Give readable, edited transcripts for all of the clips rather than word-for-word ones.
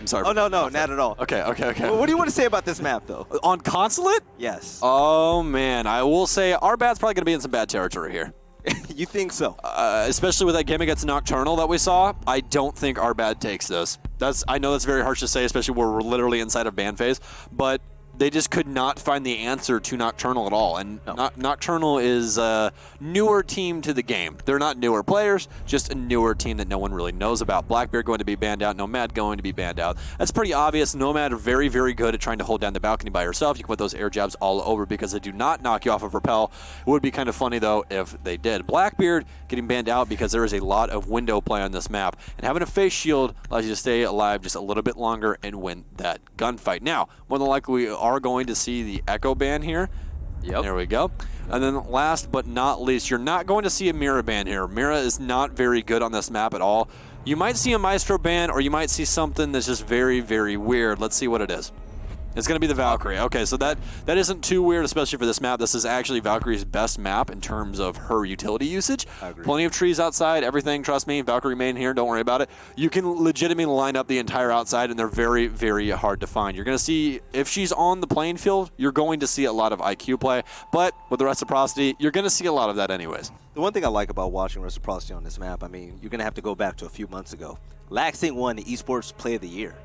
I'm sorry. Oh, no, not at all. Okay. What do you want to say about this map, though? On Consulate? Yes. Oh, man. I will say our bad's probably going to be in some bad territory here. You think so? Especially with that gimmick against Nocturnal that we saw, I don't think our bad takes this. I know that's very harsh to say, especially where we're literally inside of ban phase, but they just could not find the answer to Nocturnal at all. And Nocturnal is a newer team to the game. They're not newer players, just a newer team that no one really knows about. Blackbeard going to be banned out, Nomad going to be banned out. That's pretty obvious. Nomad are very, very good at trying to hold down the balcony by herself. You can put those air jabs all over because they do not knock you off of rappel. It would be kind of funny, though, if they did. Blackbeard getting banned out because there is a lot of window play on this map. And having a face shield allows you to stay alive just a little bit longer and win that gunfight. Now, more than likely, we are going to see the Echo ban here. Yep. There we go. And then last but not least, you're not going to see a Mira ban here. Mira is not very good on this map at all. You might see a Maestro ban, or you might see something that's just very, very weird. Let's see what it is. It's going to be the Valkyrie. Okay, so that isn't too weird, especially for this map. This is actually Valkyrie's best map in terms of her utility usage. Plenty of trees outside, everything. Trust me, Valkyrie main here. Don't worry about it. You can legitimately line up the entire outside, and they're very, very hard to find. You're going to see, if she's on the playing field, you're going to see a lot of IQ play. But with the Reciprocity, you're going to see a lot of that anyways. The one thing I like about watching Reciprocity on this map, I mean, you're going to have to go back to a few months ago. Laxing won the Esports Play of the Year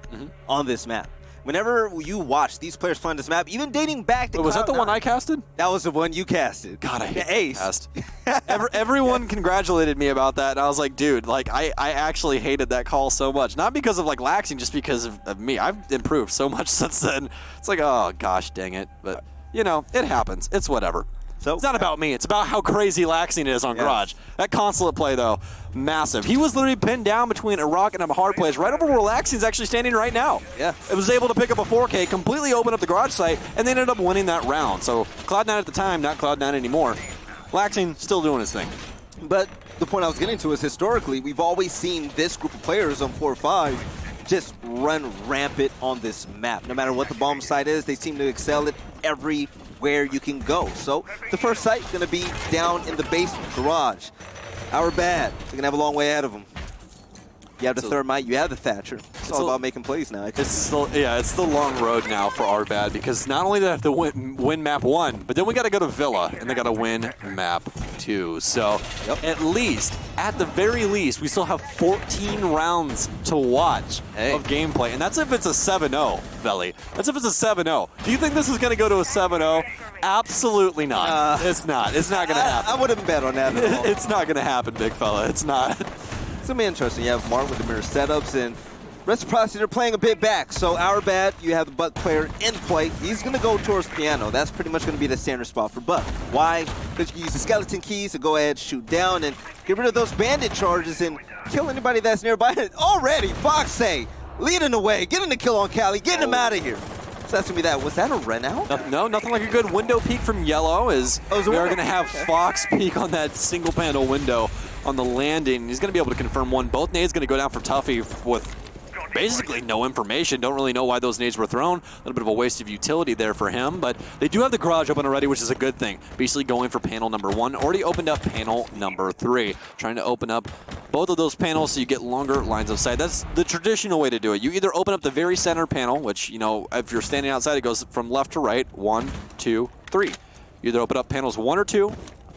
on this map. Whenever you watch these players play on this map, even dating back to was that the one I casted? That was the one you casted. God, I hate Ace. cast. Everyone congratulated me about that, and I was like, dude, like I actually hated that call so much. Not because of like laxing, just because of me. I've improved so much since then. It's like, oh gosh, dang it. But you know, it happens. It's whatever. So it's not about me. It's about how crazy laxing is on Garage. That Consulate play, though, massive. He was literally pinned down between a rock and a hard place, right over where laxing's actually standing right now. Yeah. It was able to pick up a 4K, completely open up the Garage site, and they ended up winning that round. So Cloud9 at the time, not Cloud9 anymore. Laxing still doing his thing. But the point I was getting to is historically, we've always seen this group of players on 4-5 just run rampant on this map. No matter what the bomb site is, they seem to excel at everywhere you can go. So the first site is going to be down in the basement, Garage. Our bad. They're going to have a long way ahead of them. You have the Thermite, you have the Thatcher. It's all about making plays now. It's the long road now for our bad, because not only do they have to win map 1, but then we got to go to Villa, and they got to win map 2. So at the very least, we still have 14 rounds to watch of gameplay, and that's if it's a 7-0, Veli. That's if it's a 7-0. Do you think this is going to go to a 7-0? Absolutely not. It's not. It's not going to happen. I wouldn't bet on that at all. It's not going to happen, big fella. It's not. It's going to be interesting. You have Mark with the mirror setups, and Reciprocity, they're playing a bit back. So our bad, you have the Buck player in play. He's going to go towards Piano. That's pretty much going to be the standard spot for Buck. Why? Because you can use the skeleton keys to go ahead, shoot down, and get rid of those bandit charges and kill anybody that's nearby. Already, Foxay leading the way, getting the kill on Cali, getting him out of here. So that's going to be that. Was that a run out? No, nothing like a good window peek from Yellow. Is we are going to have Fox peek on that single panel window on the landing. He's going to be able to confirm one. Both nades going to go down for Tuffy with basically no information. Don't really know why those nades were thrown. A little bit of a waste of utility there for him, but they do have the garage open already, which is a good thing. Basically going for panel number 1. Already opened up panel number 3. Trying to open up both of those panels so you get longer lines of sight. That's the traditional way to do it. You either open up the very center panel, which, you know, if you're standing outside, it goes from left to right. 1, 2, 3. You either open up panels 1 or 2,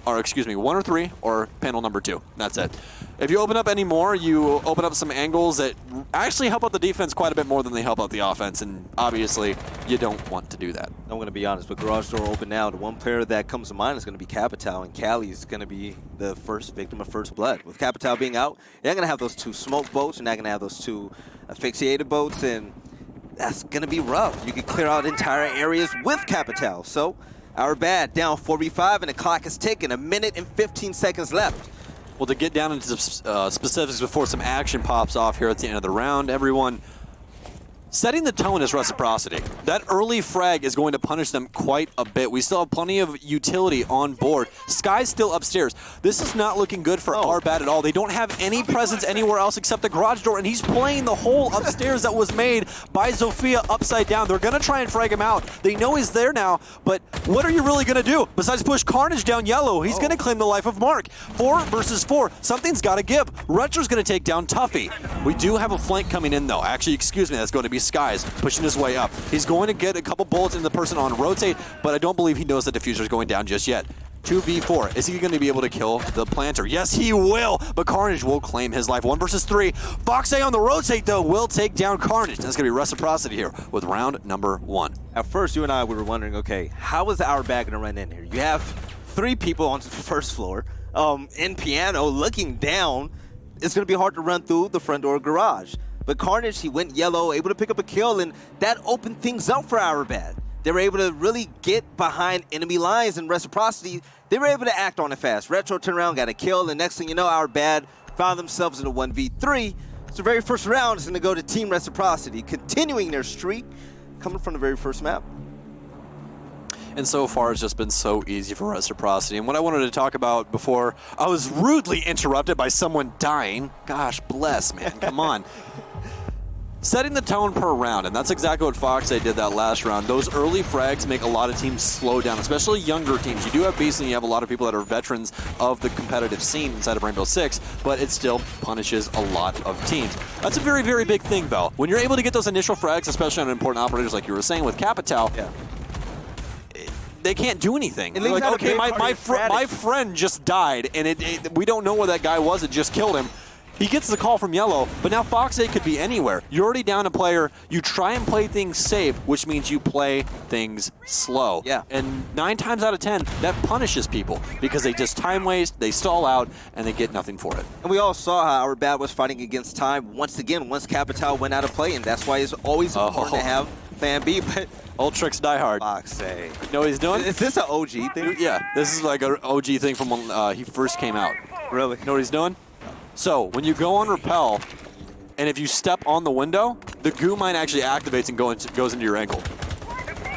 or excuse me, 1 or 3, or panel number 2. That's it. If you open up any more, you open up some angles that actually help out the defense quite a bit more than they help out the offense, and obviously you don't want to do that. I'm going to be honest, with garage door open now, the one player that comes to mind is going to be Capital, and Cali is going to be the first victim of first blood. With Capital being out, you're not going to have those 2 smoke boats, you're not going to have those 2 asphyxiated boats, and that's going to be rough. You can clear out entire areas with Capital. So our bad down 4v5, and the clock is ticking. 1 minute and 15 seconds left. Well, to get down into specifics before some action pops off here at the end of the round, everyone, Setting the tone is Reciprocity. That early frag is going to punish them quite a bit. We still have plenty of utility on board. Sky's still upstairs. This is not looking good for our bad at all. They don't have any presence anywhere else except the garage door, and he's playing the hole upstairs that was made by Zofia upside down. They're going to try and frag him out. They know he's there now, but what are you really going to do besides push Carnage down yellow? He's going to claim the life of Mark. 4 versus 4. Something's got to give. Retro's going to take down Tuffy. We do have a flank coming in, though. Actually, excuse me, that's going to be Skies pushing his way up. He's going to get a couple bullets in the person on rotate, but I don't believe he knows the diffuser is going down just yet. 2v4. Is he going to be able to kill the planter? Yes, he will, but Carnage will claim his life. 1 versus 3. Fox A on the rotate, though, will take down Carnage. That's going to be Reciprocity here with round number 1. At first, you and I, we were wondering, okay, how is our bag going to run in here? You have 3 people on the first floor. In piano, looking down, it's going to be hard to run through the front door garage. But Carnage, he went yellow, able to pick up a kill, and that opened things up for our bad. They were able to really get behind enemy lines, and Reciprocity, they were able to act on it fast. Retro turned around, got a kill, and next thing you know, our bad found themselves in a 1v3. So the very first round is going to go to Team Reciprocity, continuing their streak, coming from the very first map. And so far, it's just been so easy for Reciprocity. And what I wanted to talk about before, I was rudely interrupted by someone dying. Gosh bless, man, come on. Setting the tone per round, and that's exactly what Fox A did that last round. Those early frags make a lot of teams slow down, especially younger teams. You do have Beast, and you have a lot of people that are veterans of the competitive scene inside of Rainbow Six, but it still punishes a lot of teams. That's a very, very big thing, though. When you're able to get those initial frags, especially on important operators like you were saying with Capital, they can't do anything. They're like, okay, my friend just died, and we don't know where that guy was that just killed him. He gets the call from yellow, but now Fox A could be anywhere. You're already down a player. You try and play things safe, which means you play things slow. Yeah. And 9 times out of 10, that punishes people because they just time waste, they stall out, and they get nothing for it. And we all saw how our bad was fighting against time once again, once Capital went out of play, and that's why it's always important to have Plan B. But old tricks die hard. Fox A. You know what he's doing? Is this an OG thing? Yeah, this is like an OG thing from when he first came out. Really? You know what he's doing? So, when you go on Repel, and if you step on the window, the goo mine actually activates and goes into your ankle.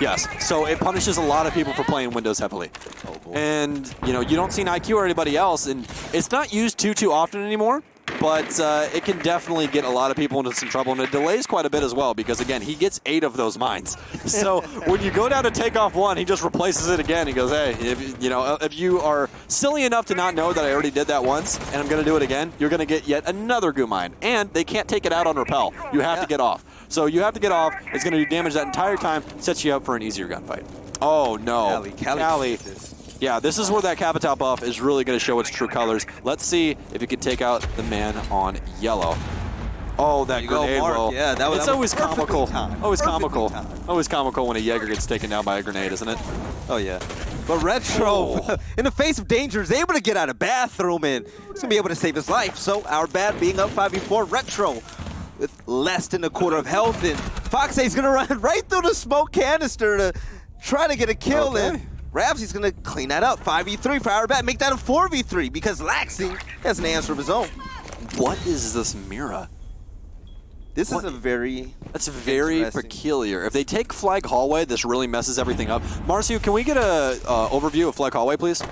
Yes, so it punishes a lot of people for playing windows heavily. Oh, boy. And, you know, you don't see IQ or anybody else, and it's not used too often anymore, but it can definitely get a lot of people into some trouble, and it delays quite a bit as well, because, again, he gets 8 of those mines. So when you go down to take off 1, he just replaces it again. He goes, hey, if you are silly enough to not know that I already did that once, and I'm going to do it again, you're going to get yet another goo mine. And they can't take it out on Repel. You have to get off. So you have to get off. It's going to do damage that entire time, sets you up for an easier gunfight. Oh, no. Callie. Yeah, this is where that Capital buff is really going to show its true colors. Let's see if he can take out the man on yellow. Oh, that grenade roll. Yeah, that was It's always comical. Always comical. Timed. Always comical when a Jaeger gets taken down by a grenade, isn't it? Oh, yeah. But Retro, in the face of danger, is able to get out of bathroom, and he's going to be able to save his life. So our bad being up 5v4, Retro with less than a quarter of health, and Fox A is going to run right through the smoke canister to try to get a kill, and Rabsy's going to clean that up. 5v3 for our bad, make that a 4v3 because Laxing has an answer of his own. What is this Mira? This is a very peculiar. If they take Flag Hallway, this really messes everything up. Marcio, can we get a overview of Flag Hallway, please?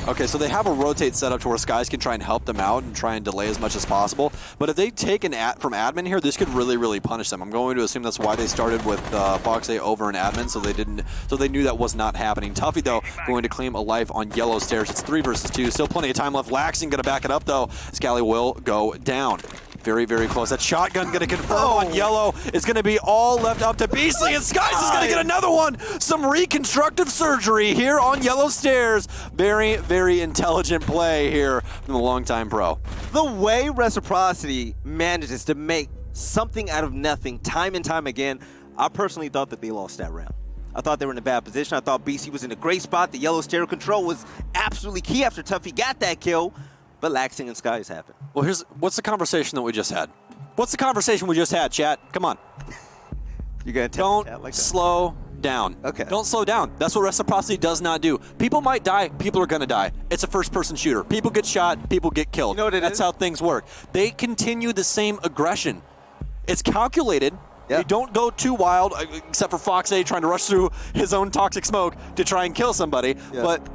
Okay, so they have a rotate set up to where Skies can try and help them out and try and delay as much as possible. But if they take an from admin here, this could really, really punish them. I'm going to assume that's why they started with Fox A over an admin, so they knew that was not happening. Tuffy, though, going to claim a life on yellow stairs. It's 3 versus 2. Still plenty of time left. Laxing going to back it up, though. Scally will go down. Very, very close. That shotgun going to confirm on yellow. It's going to be all left up to Beastly, and Skies is going to get another one. Some reconstructive surgery here on yellow stairs. Very, very intelligent play here from the longtime pro. The way Reciprocity manages to make something out of nothing time and time again, I personally thought that they lost that round. I thought they were in a bad position. I thought BC was in a great spot. The yellow stair control was absolutely key after Tuffy got that kill. But Laxing and Skies happened. Well, what's the conversation that we just had? What's the conversation we just had, chat? Come on. You gotta tell Don't like slow down. Okay. Don't slow down. That's what Reciprocity does not do. People might die. People are going to die. It's a first-person shooter. People get shot. People get killed. You know what it That's is? how things work. They continue the same aggression. It's calculated. Yeah. They don't go too wild, except for Fox A trying to rush through his own toxic smoke to try and kill somebody. Yeah. But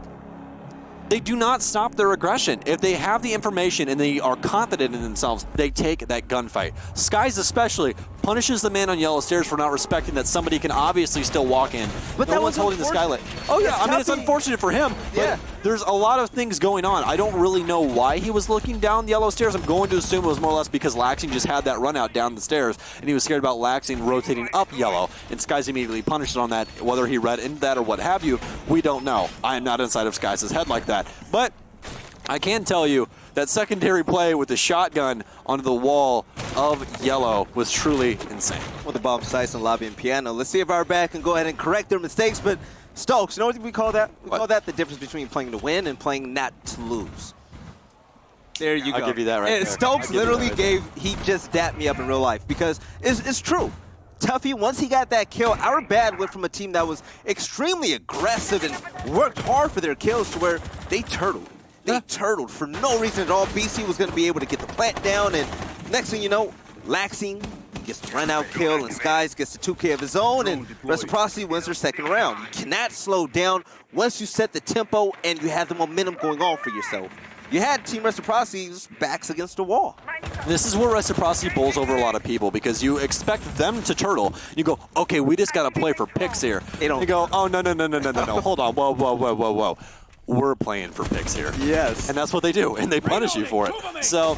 they do not stop their aggression. If they have the information and they are confident in themselves, they take that gunfight. Skies especially punishes the man on yellow stairs for not respecting that somebody can obviously still walk in. But no that one's was holding the skylight. Oh yeah, I mean it's unfortunate for him. Yeah. But there's a lot of things going on. I don't really know why he was looking down the yellow stairs. I'm going to assume it was more or less because Laxing just had that run out down the stairs, and he was scared about Laxing rotating up yellow, and Skies immediately punished on that. Whether he read into that or what have you, we don't know. I am not inside of Skies' head like that. But I can tell you that secondary play with the shotgun onto the wall of yellow was truly insane. With the bomb sites and lobby and piano. Let's see if our bad can go ahead and correct their mistakes. But Stokes, you know what we call that? We call that the difference between playing to win and playing not to lose. There you go. I'll give you that right And there. Stokes literally he just dapped me up in real life because it's true. Tuffy, once he got that kill, our bad went from a team that was extremely aggressive and worked hard for their kills to where they turtled. They turtled for no reason at all. BC was going to be able to get the plant down, and next thing you know, Laxing gets the run-out kill, and Skies gets the 2K of his own, and Reciprocity wins their second round. You cannot slow down once you set the tempo and you have the momentum going on for yourself. You had Team Reciprocity's backs against the wall. This is where Reciprocity bowls over a lot of people because you expect them to turtle. You go, okay, we just got to play for picks here. They don't. You go, oh, no. Hold on. Whoa. We're playing for picks here. Yes. And that's what they do, and they punish you for it. So,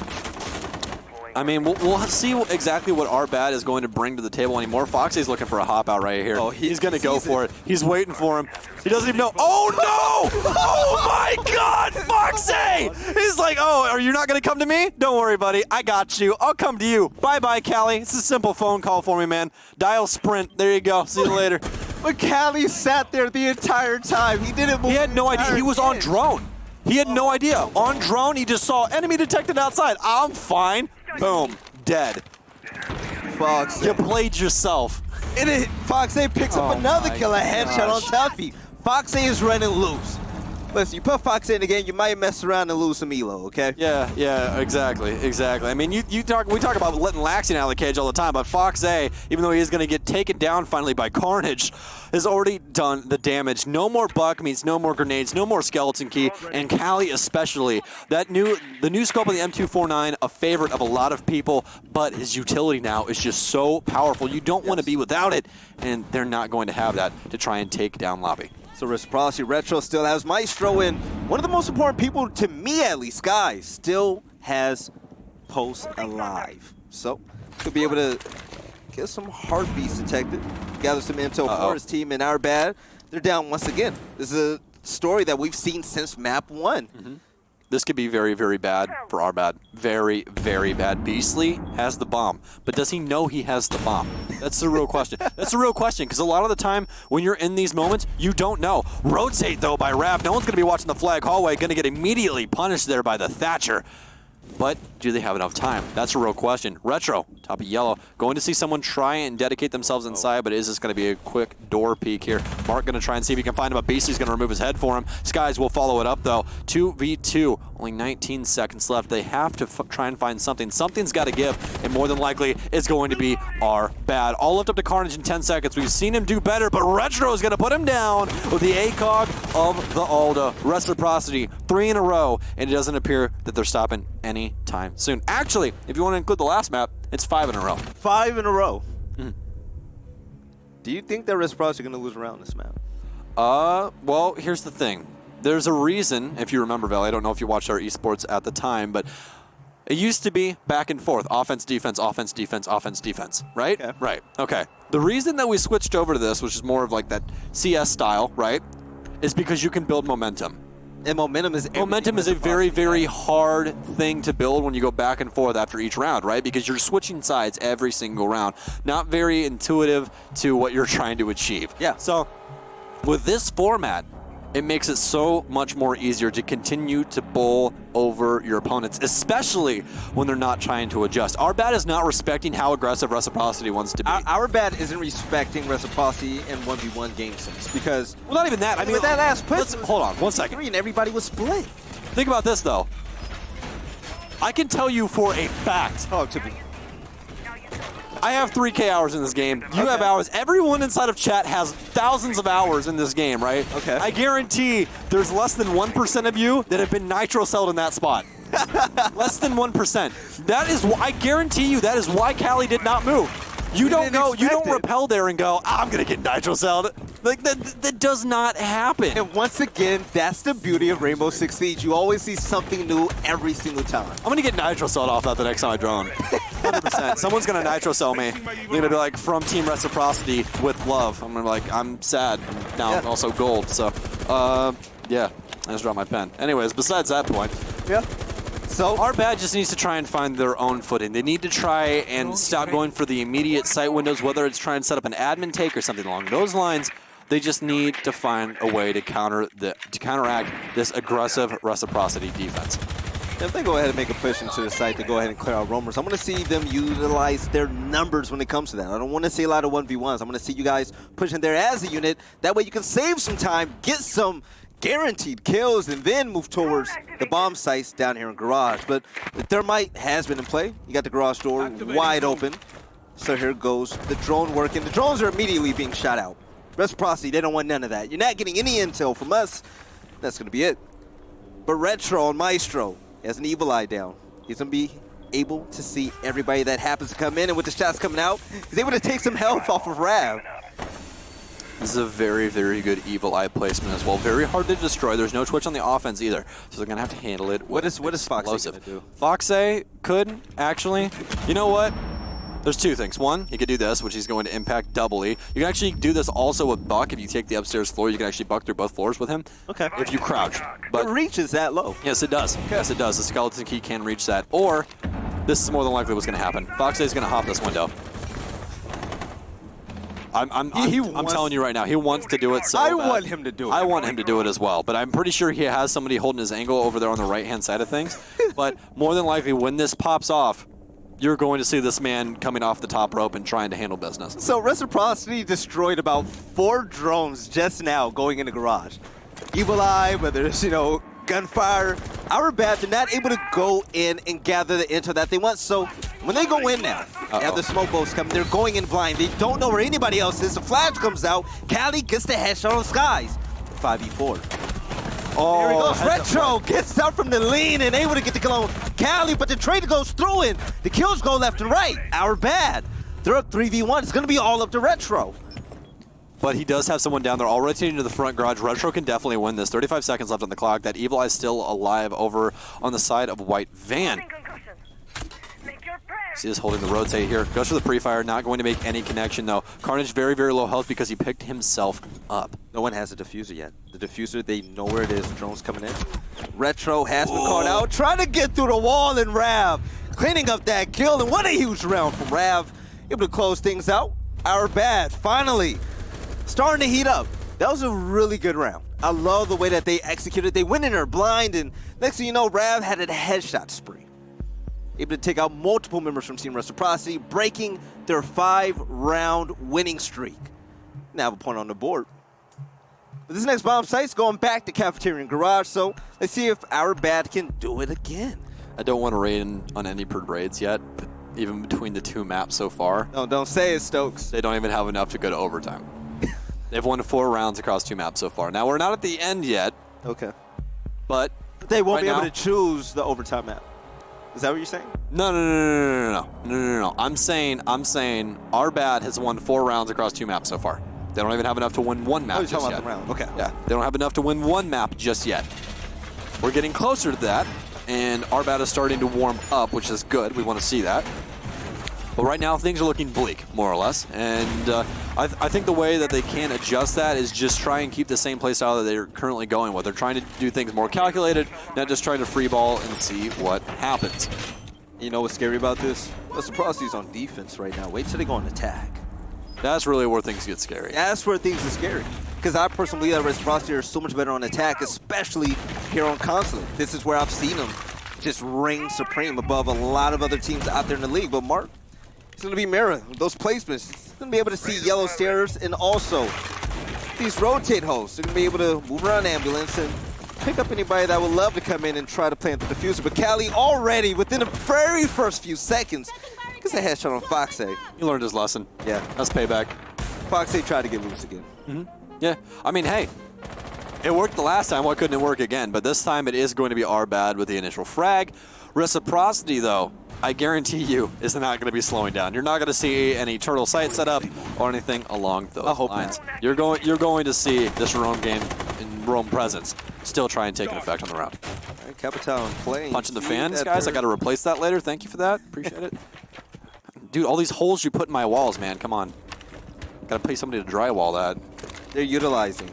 I mean, we'll see exactly what our bad is going to bring to the table anymore. Foxy's looking for a hop out right here. Oh, he's going to go for it. He's waiting for him. He doesn't even know. Oh, no! Oh, my God, Foxy! He's like, oh, are you not going to come to me? Don't worry, buddy. I got you. I'll come to you. Bye-bye, Callie. It's a simple phone call for me, man. Dial Sprint. There you go. See you later. But Callie sat there the entire time. He didn't move. He had no idea. He was on drone. He had no idea. On drone, he just saw enemy detected outside. I'm fine. Boom. Dead. Fox. You played yourself. Fox A picks up another kill, a headshot on Tuffy. Fox A is running loose. Listen, you put Fox A in the game, you might mess around and lose some elo, okay? Yeah, exactly. I mean, we talk about letting Laxing out of the cage all the time, but Fox A, even though he is going to get taken down finally by Carnage, has already done the damage. No more buck means no more grenades, no more skeleton key, and Callie especially. The new scope of the M249, a favorite of a lot of people, but his utility now is just so powerful. You don't want to be without it, and they're not going to have that to try and take down Lobby. So Reciprocity Retro still has Maestro, and one of the most important people, to me at least, Sky, still has Post alive. So he'll be able to get some heartbeats detected, gather some intel for his team, and our bad, they're down once again. This is a story that we've seen since Map 1. Mm-hmm. This could be very, very bad for our bad. Very, very bad. Beastly has the bomb, but does he know he has the bomb? That's the real question. That's the real question, because a lot of the time when you're in these moments, you don't know. Rotate, though, by Rav. No one's going to be watching the flag hallway, going to get immediately punished there by the Thatcher. But do they have enough time? That's a real question. Retro, top of yellow, going to see someone try and dedicate themselves inside, but is this going to be a quick door peek here? Mark going to try and see if he can find him. A Beastly's going to remove his head for him. Skies will follow it up, though. 2v2, only 19 seconds left. They have to try and find something. Something's got to give, and more than likely, it's going to be our bad. All left up to Carnage in 10 seconds. We've seen him do better, but Retro is going to put him down with the ACOG of the Alda. Reciprocity, 3 in a row, and it doesn't appear that they're stopping any time soon. Actually, if you want to include the last map, it's 5 in a row. 5 in a row. Mm-hmm. Do you think that Reciprocity are going to lose around this map? Well, here's the thing. There's a reason, if you remember, Val, I don't know if you watched our esports at the time, but it used to be back and forth. Offense, defense, offense, defense, offense, defense, right? Okay. Right. Okay. The reason that we switched over to this, which is more of like that CS style, right, is because you can build momentum. And momentum is a very, very hard thing to build when you go back and forth after each round, right? Because you're switching sides every single round. Not very intuitive to what you're trying to achieve. Yeah. So with this format, it makes it so much more easier to continue to bowl over your opponents, especially when they're not trying to adjust. Our bad is not respecting how aggressive Reciprocity wants to be. Our bad isn't respecting Reciprocity in 1v1 game sense because... Well, not even that. I mean, with that last push... Hold on, 1 second. And everybody was split. Think about this, though. I can tell you for a fact. Oh, to be. I have 3K hours in this game. You have hours. Everyone inside of chat has thousands of hours in this game, right? Okay. I guarantee there's less than 1% of you that have been nitro celled in that spot. Less than 1%. That is, I guarantee you, that is why Cali did not move. You don't go, you don't rappel there and go, I'm gonna get nitro celled. Like that does not happen. And once again, that's the beauty of Rainbow6 Siege. You always see something new every single time. I'm gonna get nitro celled off that the next time I drone. 100%. Someone's gonna nitro cell me. They're gonna be like, from Team Reciprocity with love. I'm gonna be like, I'm sad. Now I'm also gold. So, yeah, I just dropped my pen. Anyways, besides that point. Yeah. So our bad just needs to try and find their own footing. They need to try and stop going for the immediate site windows, whether it's trying to set up an admin take or something along those lines. They just need to find a way to counteract this aggressive Reciprocity defense. If they go ahead and make a push into the site to go ahead and clear out roamers, I'm going to see them utilize their numbers when it comes to that. I don't want to see a lot of 1v1s. I'm going to see you guys pushing there as a unit. That way you can save some time, get some guaranteed kills, and then move towards the bomb sites down here in Garage. But the Thermite has been in play. You got the garage door wide open. So here goes the drone working. The drones are immediately being shot out. Reciprocity, they don't want none of that. You're not getting any intel from us. That's going to be it. But Retro and Maestro has an evil eye down. He's going to be able to see everybody that happens to come in, and with the shots coming out, he's able to take some health off of Rav. This is a very, very good evil eye placement as well. Very hard to destroy. There's no twitch on the offense either, so they're gonna have to handle it. What is Foxy gonna do? Foxy could actually. You know what? There's two things. One, he could do this, which he's going to impact doubly. You can actually do this also with Buck. If you take the upstairs floor, you can actually buck through both floors with him. Okay. If you crouch. But the reach is that low. Yes, it does. Okay. Yes, it does. The skeleton key can reach that. Or this is more than likely what's going to happen. Foxy is going to hop this window. I'm telling you right now, he wants to do it so bad. I want him to do it. I want him to do it as well, but I'm pretty sure he has somebody holding his angle over there on the right-hand side of things. But more than likely, when this pops off, you're going to see this man coming off the top rope and trying to handle business. So Reciprocity destroyed about 4 drones just now going into Garage. Evil Eye, whether it's, gunfire. Our bad, they're not able to go in and gather the intel that they want. So when they go in now, they have the smoke boats coming, they're going in blind. They don't know where anybody else is. The flash comes out. Cali gets the headshot on Skies. 5v4. Oh, there he goes. Retro gets out from the lean and able to get the kill on Cali, but the trade goes through and the kills go left and right. Our bad. They're up 3v1. It's going to be all up to Retro. But he does have someone down there all rotating to the front garage. Retro can definitely win this. 35 seconds left on the clock. That Evil Eye is still alive over on the side of White Van. See this holding the rotate here. Goes for the pre-fire. Not going to make any connection, though. Carnage very, very low health because he picked himself up. No one has a diffuser yet. The diffuser, they know where it is. Drone's coming in. Retro has been caught out. Trying to get through the wall, and Rav cleaning up that kill. And what a huge round from Rav. Able to close things out. Our bad. Finally starting to heat up. That was a really good round. I love the way that they executed. They went in there blind, and next thing you know, Rav had a headshot spree. Able to take out multiple members from Team Reciprocity, breaking their 5-round winning streak. Now have a point on the board. But this next bomb site's going back to Cafeteria and Garage, so let's see if our bad can do it again. I don't want to raid on any raids yet, but even between the two maps so far. No, don't say it, Stokes. They don't even have enough to go to overtime. They've won 4 rounds across 2 maps so far. Now, we're not at the end yet. Okay. But they won't be able to choose the overtime map. Is that what you're saying? No. I'm saying our bad has won 4 rounds across 2 maps so far. They don't even have enough to win 1 map just yet. The round. Okay. Yeah, they don't have enough to win 1 map just yet. We're getting closer to that, and our bad is starting to warm up, which is good. We want to see that. But right now, things are looking bleak, more or less. And I think the way that they can adjust that is just try and keep the same play style that they're currently going with. They're trying to do things more calculated, not just trying to free ball and see what happens. You know what's scary about this? Reciprocity's on defense right now. Wait till they go on attack. That's really where things get scary. That's where things are scary. Because I personally believe that Reciprocity are so much better on attack, especially here on Consulate. This is where I've seen them just reign supreme above a lot of other teams out there in the league. But Mark, it's going to be mirror. Those placements, it's going to be able to see yellow stairs and also these rotate hosts. They're going to be able to move around ambulance and pick up anybody that would love to come in and try to plant the diffuser. But Cali already, within the very first few seconds, can Gets a headshot on Foxy. He learned his lesson. Yeah. That's payback. Foxy tried to get loose again. Yeah, I mean, hey, it worked the last time. Why couldn't it work again? But this time it is going to be our bad with the initial frag. Reciprocity, though, I guarantee you, is not going to be slowing down. You're not going to see any turtle sight set up or anything along those lines. Not. You're going to see this Rome game and Rome presence still try and take an effect on the round. All right, Capital playing. Punching the fans, guys. I got to replace that later. Thank you for that. Appreciate it. Dude, all these holes you put in my walls, man. Come on. Got to pay somebody to drywall that. They're utilizing.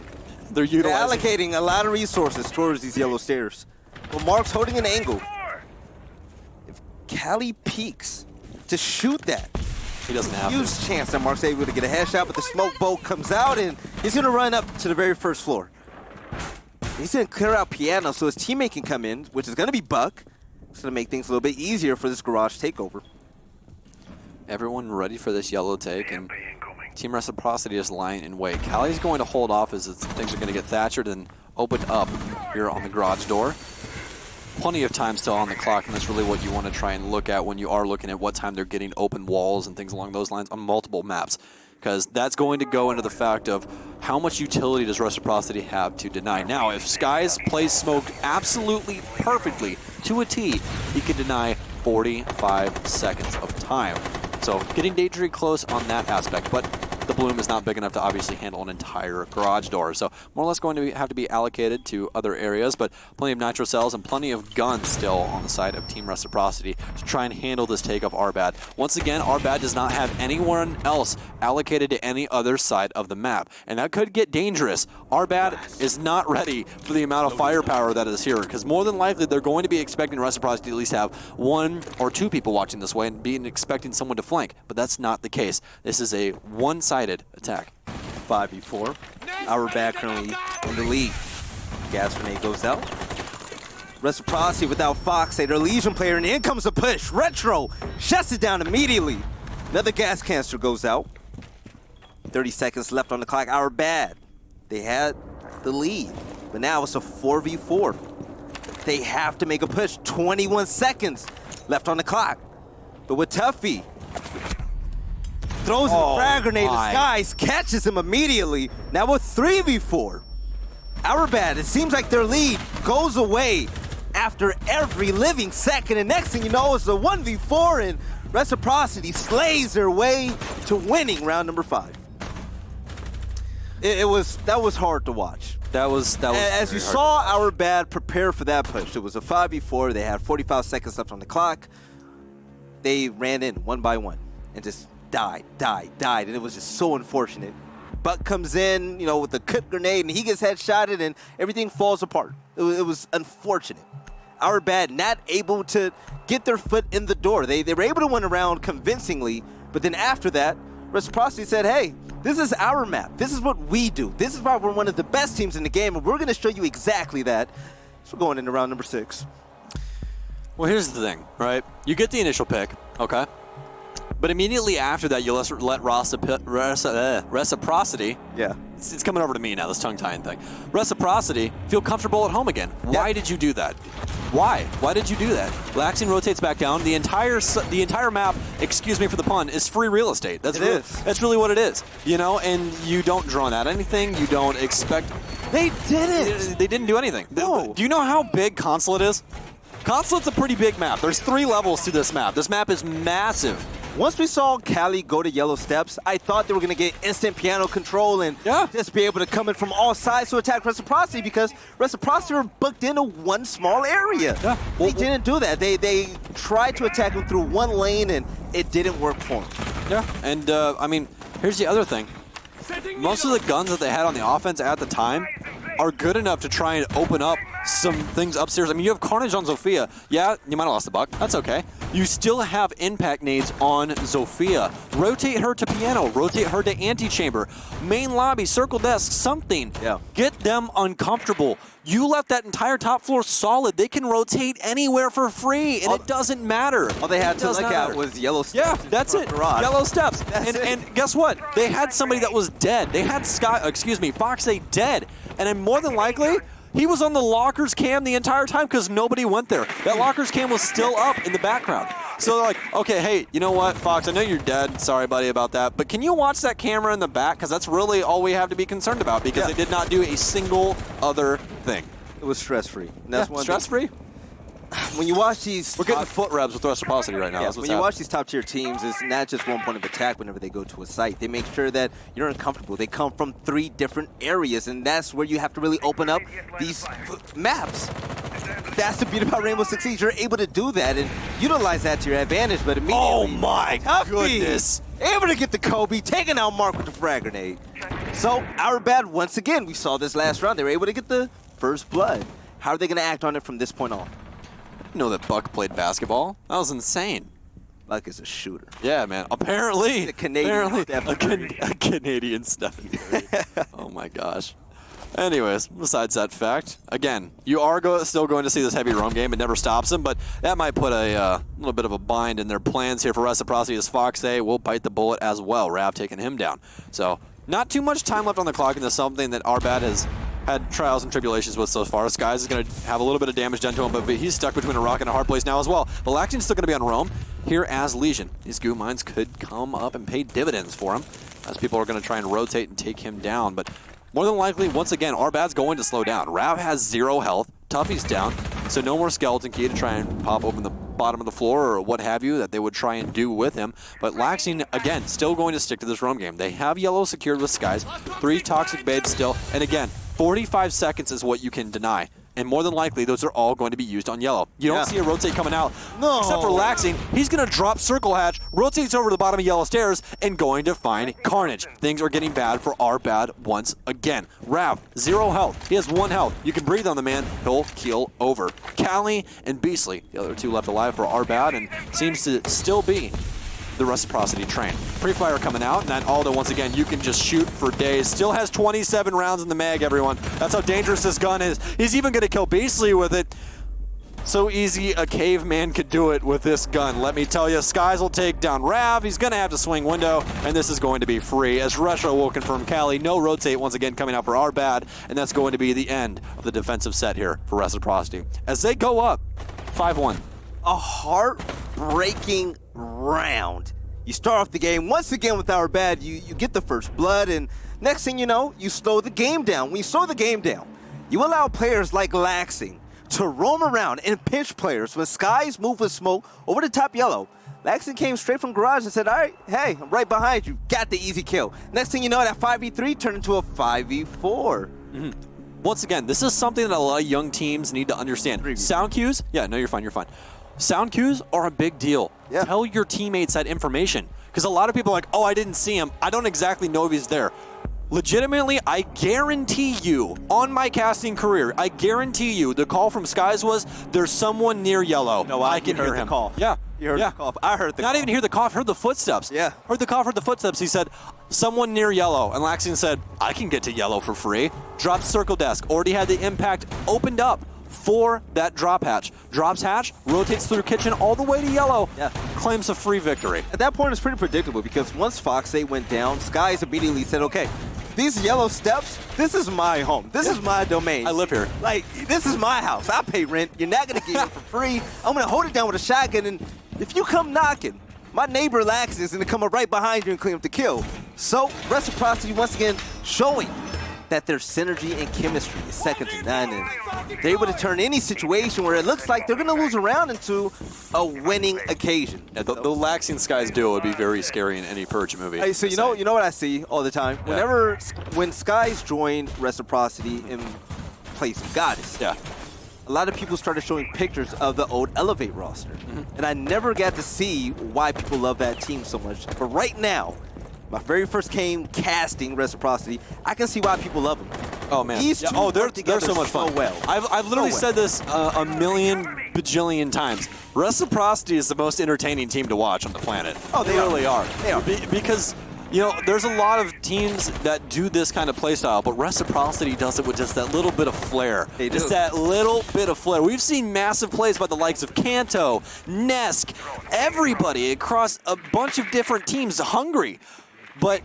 They're allocating a lot of resources towards these yellow stairs. But Mark's holding an angle. If Cali peeks to shoot that, he doesn't have huge chance that Mark's able to get a headshot, but the smoke bolt comes out and he's going to run up to the very first floor. He's going to clear out Piano so his teammate can come in, which is going to be Buck. It's going to make things a little bit easier for this garage takeover. Everyone ready for this yellow take, and Team Reciprocity is lying in wait. Cali's going to hold off as things are going to get Thatchered and opened up here on the garage door. Plenty of time still on the clock, and that's really what you want to try and look at when you are looking at what time they're getting open walls and things along those lines on multiple maps. Because that's going to go into the fact of how much utility does Reciprocity have to deny. Now, if Skies plays smoke absolutely perfectly to a T, he can deny 45 seconds of time. So getting dangerously close on that aspect, but the bloom is not big enough to obviously handle an entire garage door. So more or less going to have to be allocated to other areas, but plenty of nitro cells and plenty of guns still on the side of Team Reciprocity to try and handle this take of Arbad. Once again, Arbad does not have anyone else allocated to any other side of the map, and that could get dangerous. Arbad is not ready for the amount of firepower that is here, because more than likely they're going to be expecting Reciprocity to at least have 1 or 2 people watching this way and being expecting someone to flank, but that's not the case. This is a one-sided attack. 5v4. Our back currently in the lead. Gas grenade goes out. Reciprocity without Fox, their Legion player, and in comes a push. Retro shuts it down immediately. Another gas canister goes out. 30 seconds left on the clock. Our bad. They had the lead, but now it's a 4v4. They have to make a push. 21 seconds left on the clock. But with Tuffy, throws a frag grenade to Skies, catches him immediately. Now a 3v4. Our bad, it seems like their lead goes away after every living second, and next thing you know, it's a 1v4, and Reciprocity slays their way to winning round number 5. That was hard to watch. That was as you saw our bad prepare for that push. It was a 5v4. They had 45 seconds left on the clock. They ran in one by one and just died, and it was just so unfortunate. Buck comes in, with the clip grenade, and he gets headshotted, and everything falls apart. It was unfortunate. Our bad not able to get their foot in the door. They were able to win a round convincingly, but then after that, Reciprocity said, hey, this is our map. This is what we do. This is why we're one of the best teams in the game, and we're going to show you exactly that. So we're going into round number 6. Well, here's the thing, right? You get the initial pick, okay? But immediately after that, you let Reciprocity, it's coming over to me now, this tongue-tying thing. Reciprocity feel comfortable at home again. Why did you do that? Why? Why did you do that? Laxing rotates back down. The entire map, excuse me for the pun, is free real estate. That's really what it is. And you don't drone out anything. You don't expect. They didn't. They didn't do anything. No. Do you know how big Consulate is? Consulate's a pretty big map. There's 3 levels to this map. This map is massive. Once we saw Cali go to yellow steps, I thought they were going to get instant piano control and just be able to come in from all sides to attack Reciprocity, because Reciprocity were booked into one small area. Yeah. They didn't do that. They tried to attack them through one lane, and it didn't work for them. Yeah, and here's the other thing. Most of the guns that they had on the offense at the time are good enough to try and open up some things upstairs. I mean, you have Carnage on Zofia. Yeah, you might have lost the buck. That's okay. You still have impact nades on Zofia. Rotate her to piano. Rotate her to antechamber. Main lobby, circle desk, something. Yeah. Get them uncomfortable. You left that entire top floor solid. They can rotate anywhere for free, and it doesn't matter. All they had to look at was yellow steps. Yeah, that's it. Yellow steps. And guess what? They had somebody that was dead. They had Foxy dead. And more than likely, he was on the lockers cam the entire time because nobody went there. That lockers cam was still up in the background. So they're like, okay, hey, you know what, Fox, I know you're dead. Sorry, buddy, about that. But can you watch that camera in the back? Because that's really all we have to be concerned about because they did not do a single other thing. It was stress-free. That's one stress-free? When you watch these... We're getting foot rubs with Reciprocity right now. When you watch these top-tier teams, it's not just one point of attack whenever they go to a site. They make sure that you're uncomfortable. They come from 3 different areas, and that's where you have to really open up these maps. That's the beauty about Rainbow Six Siege. You're able to do that and utilize that to your advantage, but immediately... Oh my goodness! Able to get the Kobe, taking out Mark with the frag grenade. So, our bad, once again, we saw this last round. They were able to get the first blood. How are they going to act on it from this point on? Know that Buck played basketball. That was insane. Buck is a shooter. Yeah, man. Apparently. The Canadian a Canadian Stephen Curry. Oh my gosh. Anyways, besides that fact, again, you are still going to see this heavy roam game. It never stops them, but that might put a little bit of a bind in their plans here for Reciprocity as Fox will bite the bullet as well. Rav taking him down. So not too much time left on the clock, and that's something that Arbad has had trials and tribulations with so far. Skies is going to have a little bit of damage done to him, but he's stuck between a rock and a hard place now as well. But Laxion's still going to be on roam here as Legion. These goo mines could come up and pay dividends for him as people are going to try and rotate and take him down. But more than likely, once again, Arbad's going to slow down. Rav has 0 health. Tuffy's down, so no more Skeleton Key to try and pop open the bottom of the floor or what have you that they would try and do with him. But Laxion, again, still going to stick to this roam game. They have Yellow secured with Skies, 3 Toxic Babes still, and again, 45 seconds is what you can deny. And more than likely, those are all going to be used on Yellow. You don't see a rotate coming out. No. Except for Laxing, he's going to drop Circle Hatch, rotates over to the bottom of Yellow stairs, and going to find Carnage. Things are getting bad for Arbad once again. Rav, 0 health. He has 1 health. You can breathe on the man. He'll keel over. Callie and Beastly, the other 2 left alive for Arbad, and seems to still be the Reciprocity train. Pre-fire coming out, and then Aldo, once again, you can just shoot for days. Still has 27 rounds in the mag, everyone. That's how dangerous this gun is. He's even going to kill Beastly with it. So easy a caveman could do it with this gun. Let me tell you, Skies will take down Rav. He's going to have to swing window, and this is going to be free. As Retro will confirm Callie. No rotate once again coming out for Arbad, and that's going to be the end of the defensive set here for Reciprocity. As they go up, 5-1. A heartbreaking round. You start off the game once again with our bad. You get the first blood, and next thing you know, you slow the game down. When you slow the game down, you allow players like Laxing to roam around and pinch players. When Skies move with smoke over the top Yellow, Laxing came straight from garage and said, all right, hey, I'm right behind you. Got the easy kill. Next thing you know, that 5v3 turned into a 5v4. Once again, this is something that a lot of young teams need to understand. Sound cues? Yeah, no, you're fine, you're fine. Sound cues are a big deal. Yeah. Tell your teammates that information. Because a lot of people are like, oh, I didn't see him. I don't exactly know if he's there. Legitimately, I guarantee you, on my casting career, I guarantee you, the call from Skies was, there's someone near Yellow. No, I can hear him. Cough. Yeah. You heard the cough. I heard the Not cough. even hear the cough, heard the footsteps. Yeah. Heard the cough, heard the footsteps. He said, someone near Yellow. And Laxion said, I can get to Yellow for free. Dropped Circle Desk. Already had the impact opened up for that drop hatch. Drops hatch, rotates through kitchen all the way to Yellow. Yeah. Claims a free victory. At that point, it's pretty predictable because once Fox 8 went down, Skies immediately said, okay, these Yellow steps, this is my home. This is my domain. I live here. Like, this is my house. I pay rent. You're not going to get it for free. I'm going to hold it down with a shotgun, and if you come knocking, my neighbor Lax is going to come up right behind you and clean up the kill. So, Reciprocity once again showing that their synergy and chemistry is second to none, and they're able to turn any situation where it looks like they're going to lose a round into a winning occasion. Yeah, the Laxing Skies duo would be very scary in any Purge movie. Hey, so you know what I see all the time? Yeah. When Skies joined Reciprocity in place of Goddess, Yeah. a lot of people started showing pictures of the old Elevate roster. And I never got to see why people love that team so much. But right now, my very first game casting Reciprocity, I can see why people love them. Oh, man. These two they're work together so much fun. so well. I've literally So said this a million bajillion times. Reciprocity is the most entertaining team to watch on the planet. Oh, they really are. They are. Because, you know, there's a lot of teams that do this kind of play style, but Reciprocity does it with just that little bit of flair. They do. Just that little bit of flair. We've seen massive plays by the likes of Kanto, Nesk, everybody across a bunch of different teams, Hungry. But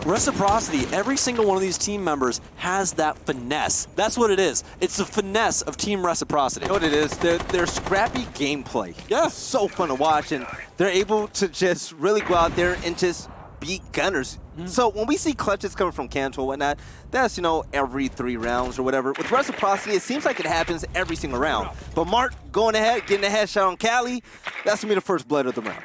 Reciprocity, every single one of these team members has that finesse. That's what it is. It's the finesse of Team Reciprocity. You know what it is? They're scrappy gameplay. Yeah. It's so fun to watch, and they're able to just really go out there and just beat gunners. So when we see clutches coming from Kanto and whatnot, that's, you know, every 3 rounds or whatever. With Reciprocity, it seems like it happens every single round. But Mark going ahead, getting a headshot on Cali, that's going to be the first blood of the round.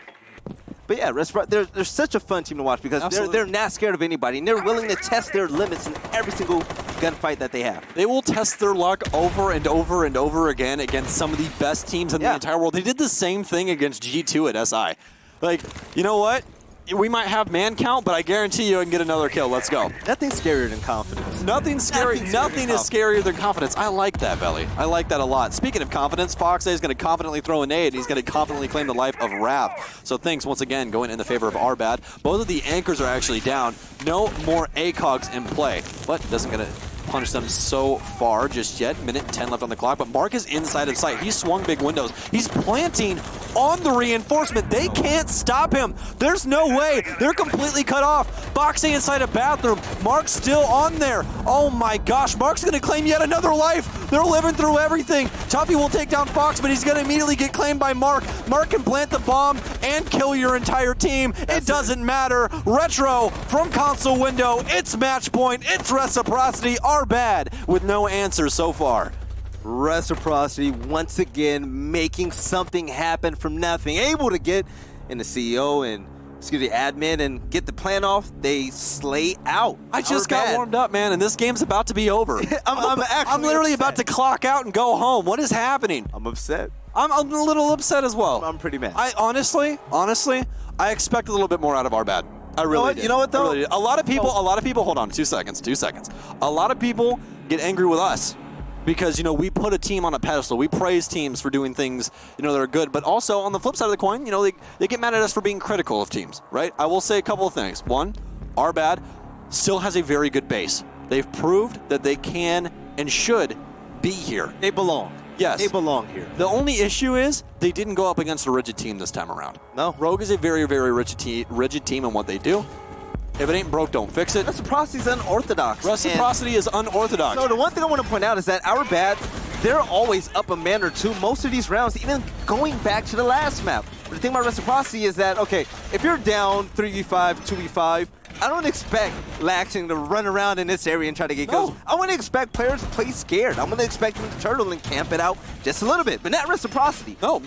But yeah, they're such a fun team to watch because they're not scared of anybody, and they're willing to test their limits in every single gunfight that they have. They will test their luck over and over and over again against some of the best teams in the entire world. They did the same thing against G2 at SI. Like, you know what? We might have man count, but I guarantee you I can get another kill. Let's go. Nothing's scarier than confidence. Nothing is scarier than confidence. I like that, Belly. I like that a lot. Speaking of confidence, Fox is going to confidently throw a nade. He's going to confidently claim the life of Rav. So things, once again, going in the favor of Arbad. Both of the anchors are actually down. No more ACOGs in play, but doesn't going to punish them so far just yet. Minute and 10 left on the clock, but Mark is inside of sight. He swung big windows. He's planting on the reinforcement. They can't stop him. There's no way. They're completely cut off. Boxing inside a bathroom. Mark's still on there. Oh my gosh. Mark's going to claim yet another life. They're living through everything. Tuffy will take down Fox, but he's going to immediately get claimed by Mark. Mark can plant the bomb and kill your entire team. It doesn't matter. Retro from console window. It's match point. It's Reciprocity. Are bad with no answers so far. Reciprocity once again making something happen from nothing. Able to get in the CEO and the admin and get the plan off. They slay out. I just got warmed up, man, and this game's about to be over. I'm literally about to clock out and go home. What is happening? I'm upset. I'm a little upset as well. I'm pretty mad. I honestly, I expect a little bit more out of Arbad. I really did. You know what though? Really did. A lot of people, hold on, 2 seconds. A lot of people get angry with us because, you know, we put a team on a pedestal. We praise teams for doing things, you know, that are good. But also, on the flip side of the coin, you know, they get mad at us for being critical of teams, right? I will say a couple of things. One, Arbad still has a very good base. They've proved that they can and should be here. They belong. Yes. They belong here. The only issue is they didn't go up against a rigid team this time around. No. Rogue is a very, very rigid team in what they do. If it ain't broke, don't fix it. Reciprocity is unorthodox. Reciprocity is unorthodox. So the one thing I want to point out is that Arbad, they're always up a man or two most of these rounds, even going back to the last map. But the thing about Reciprocity is that, okay, if you're down 3v5, 2v5, I don't expect Laxing to run around in this area and try to get kills. I want to expect players to play scared. I'm going to expect them to turtle and camp it out just a little bit, but not Reciprocity. No,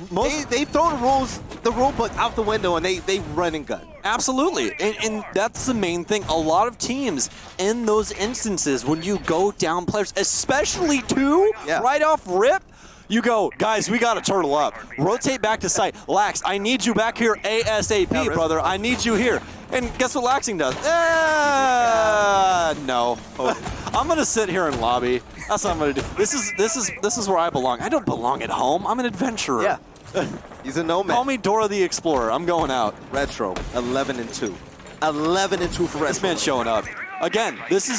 they throw the rule book out the window and they run and gun. Absolutely, and that's the main thing. A lot of teams in those instances, when you go down players, especially two, right off rip, you go, guys, we got to turtle up. Rotate back to site. Lax, I need you back here ASAP, brother. I need you here. And guess what Laxing does? No. I'm going to sit here and lobby. That's what I'm going to do. This is where I belong. I don't belong at home. I'm an adventurer. Yeah. He's a nomad. Call me Dora the Explorer. I'm going out. Retro, 11-2. 11-2 for Retro. This man's showing up. Again, this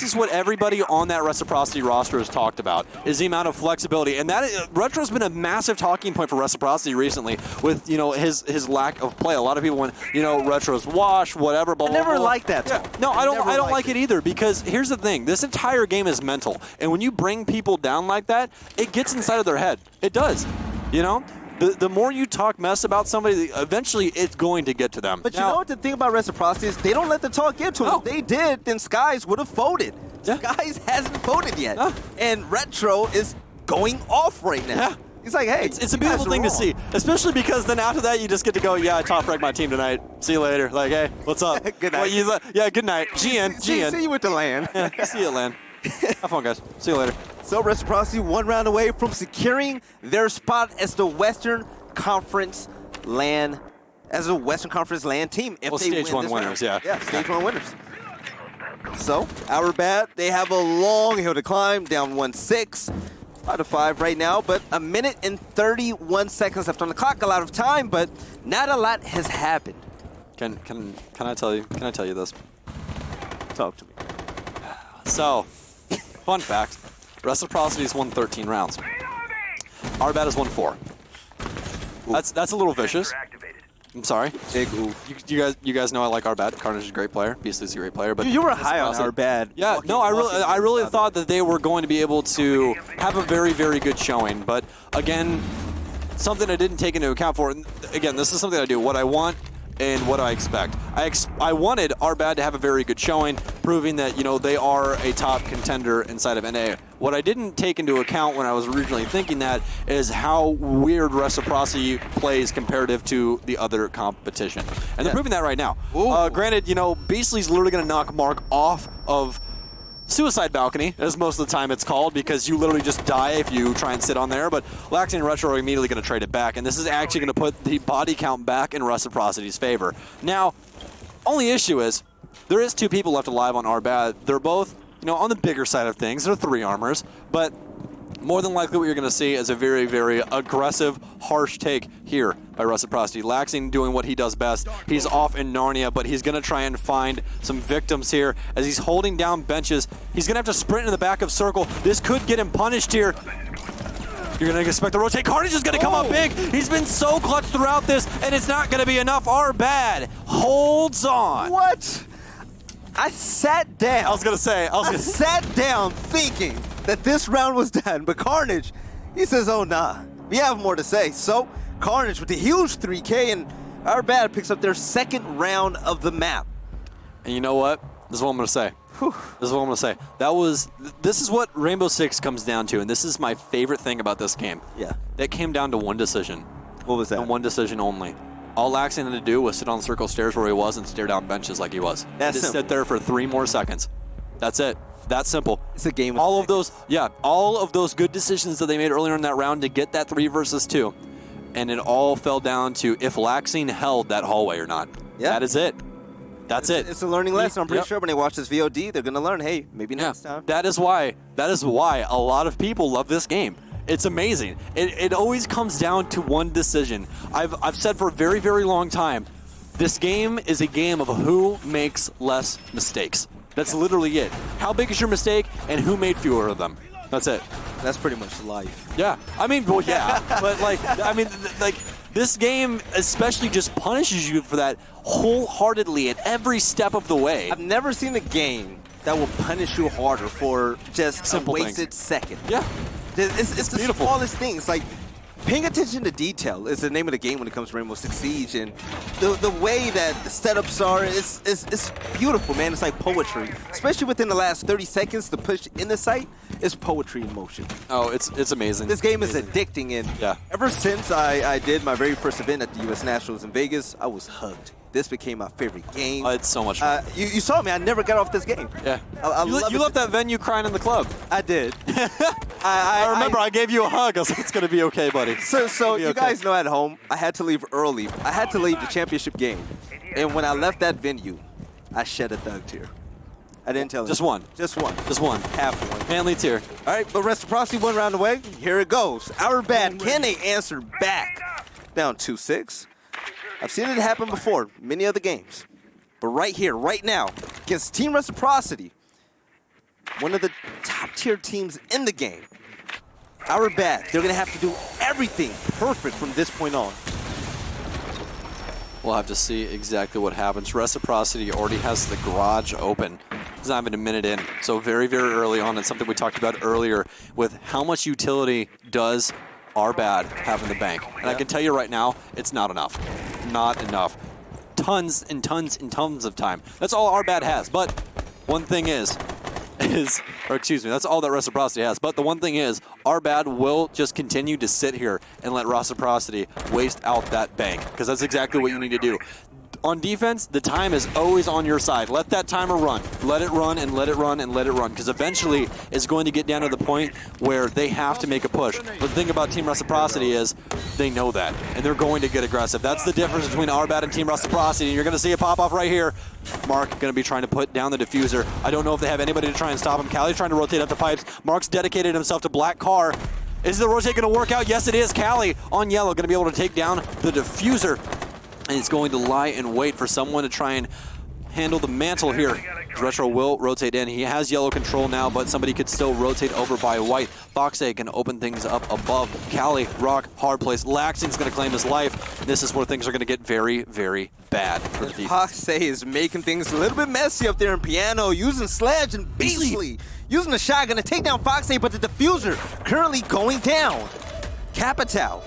is what everybody on that Reciprocity roster has talked about, is the amount of flexibility. And that Retro's been a massive talking point for Reciprocity recently with, you know, his lack of play. A lot of people went, you know, Retro's wash, whatever, blah, blah, blah. I never liked that. Yeah. No, I don't like it either, because here's the thing. This entire game is mental. And when you bring people down like that, it gets inside of their head. It does. You know? The more you talk mess about somebody, eventually it's going to get to them. But now, you know what the thing about Reciprocity is? They don't let the talk get to them. If they did, then Skies would have folded. Yeah. Skies hasn't folded yet. And Retro is going off right now. Yeah. He's like, hey, it's a beautiful thing to see, especially because then after that you just get to go, yeah, I top frag my team tonight. See you later. Like, hey, what's up? Good night. Yeah, good night. GN. See you with the LAN. Yeah, see you, LAN. Have fun, guys. See you later. So Reciprocity 1 round away from securing their spot as the Western Conference LAN, team. If they stage win 1 this winners, round. yeah. Stage 1 winners. So, Arbad, they have a long hill to climb, down 1-6. 5-5 right now, but a minute and 31 seconds left on the clock. A lot of time, but not a lot has happened. Can I tell you this? Talk to me. So, fun fact, Reciprocity's won 13 rounds. Arbad has won 4. That's a little vicious. I'm sorry. Big oof. You guys know I like our bad. Carnage is a great player. Beastly is a great player. But You were high on our bad. Yeah, no, I really thought that they were going to be able to have a very, very good showing. But again, something I didn't take into account for. And again, this is something I do. What I want and what I expect. I wanted our bad to have a very good showing, proving that, you know, they are a top contender inside of NA. What I didn't take into account when I was originally thinking that is how weird Reciprocity plays comparative to the other competition. And they're proving that right now. Granted, you know, Beastly's literally going to knock Mark off of Suicide Balcony, as most of the time it's called, because you literally just die if you try and sit on there, but Laxing and Retro are immediately going to trade it back, and this is actually going to put the body count back in Reciprocity's favor. Now, only issue is, there is 2 people left alive on our bad. They're both, you know, on the bigger side of things. They're 3 armors, but more than likely what you're going to see is a very, very aggressive, harsh take here by Reciprocity. Laxing doing what he does best. He's off in Narnia, but he's going to try and find some victims here as he's holding down benches. He's going to have to sprint in the back of circle. This could get him punished here. You're going to expect the rotate. Carnage is going to come up big. He's been so clutch throughout this, and it's not going to be enough. Our bad holds on. What? I sat down. I sat down thinking that this round was done, but Carnage, he says, oh, nah, we have more to say. So, Carnage with the huge 3K, and our bad picks up their 2nd round of the map. And you know what? This is what I'm going to say. This is what I'm going to say. This is what Rainbow Six comes down to, and this is my favorite thing about this game. Yeah. That came down to one decision. What was that? And one decision only. All Laxing had to do was sit on circle stairs where he was and stare down benches like he was. That's just simple. sit there for 3 more seconds. That's it. That's simple. It's a game. All of those good decisions that they made earlier in that round to get that 3 versus 2, and it all fell down to if Laxing held that hallway or not. Yeah. That is it. That's it. It's a learning lesson. I'm pretty sure when they watch this VOD, they're gonna learn. Hey, maybe next time. That is why a lot of people love this game. It's amazing. It always comes down to one decision. I've said for a very, very long time, this game is a game of who makes less mistakes. That's literally it. How big is your mistake, and who made fewer of them? That's it. That's pretty much life. Yeah. I mean, well, yeah. But, like, this game especially just punishes you for that wholeheartedly at every step of the way. I've never seen a game that will punish you harder for just Simple a wasted second. Yeah. It's the beautiful. smallest things. Like, paying attention to detail is the name of the game when it comes to Rainbow Six Siege, and the way that the setups are, it's beautiful, man. It's like poetry. Especially within the last 30 seconds, the push in the site is poetry in motion. Oh, it's amazing. This game is addicting, and ever since I did my very first event at the U.S. Nationals in Vegas, I was hugged. This became my favorite game. Oh, it's so much fun. You saw me. I never got off this game. Yeah. You left that venue crying in the club. I did. I remember I gave you a hug. I was like, it's going to be okay, buddy. So you guys know at home, I had to leave early. I had to leave the championship game. And when I left that venue, I shed a thug tear. I didn't tell him. Just one. Just one. Just one. Half one. Manly tear. All right, but Reciprocity 1 round away. Here it goes. Our bad. Can they answer back? Down 2-6. I've seen it happen before, many other games. But right here, right now, against Team Reciprocity, one of the top-tier teams in the game, our bad, they're going to have to do everything perfect from this point on. We'll have to see exactly what happens. Reciprocity already has the garage open. It's not even a minute in. So very, very early on, and something we talked about earlier with how much utility does our bad have in the bank. And I can tell you right now, it's not enough. Not enough. Tons and tons and tons of time. That's all our bad has. But one thing or excuse me, that's all that Reciprocity has. But the one thing is, our bad will just continue to sit here and let Reciprocity waste out that bank, because that's exactly what you need to do. On defense, the time is always on your side. Let that timer run. Let it run and let it run and let it run, because eventually it's going to get down to the point where they have to make a push. But the thing about Team Reciprocity is they know that, and they're going to get aggressive. That's the difference between our bad and Team Reciprocity. You're going to see it pop off right here. Mark going to be trying to put down the diffuser. I don't know if they have anybody to try and stop him. Callie's trying to rotate up the pipes. Mark's dedicated himself to Black Car. Is the rotate going to work out? Yes, it is. Callie on yellow going to be able to take down the diffuser. And it's going to lie in wait for someone to try and handle the mantle here. Retro will rotate in. He has yellow control now, but somebody could still rotate over by white. Foxay can open things up above. Cali, Rock, hard place. Laxing's going to claim his life. This is where things are going to get very, very bad for the defense. Foxay is making things a little bit messy up there in Piano, using Sledge and Beasley using the shotgun to take down Foxay, but the diffuser currently going down. Capital.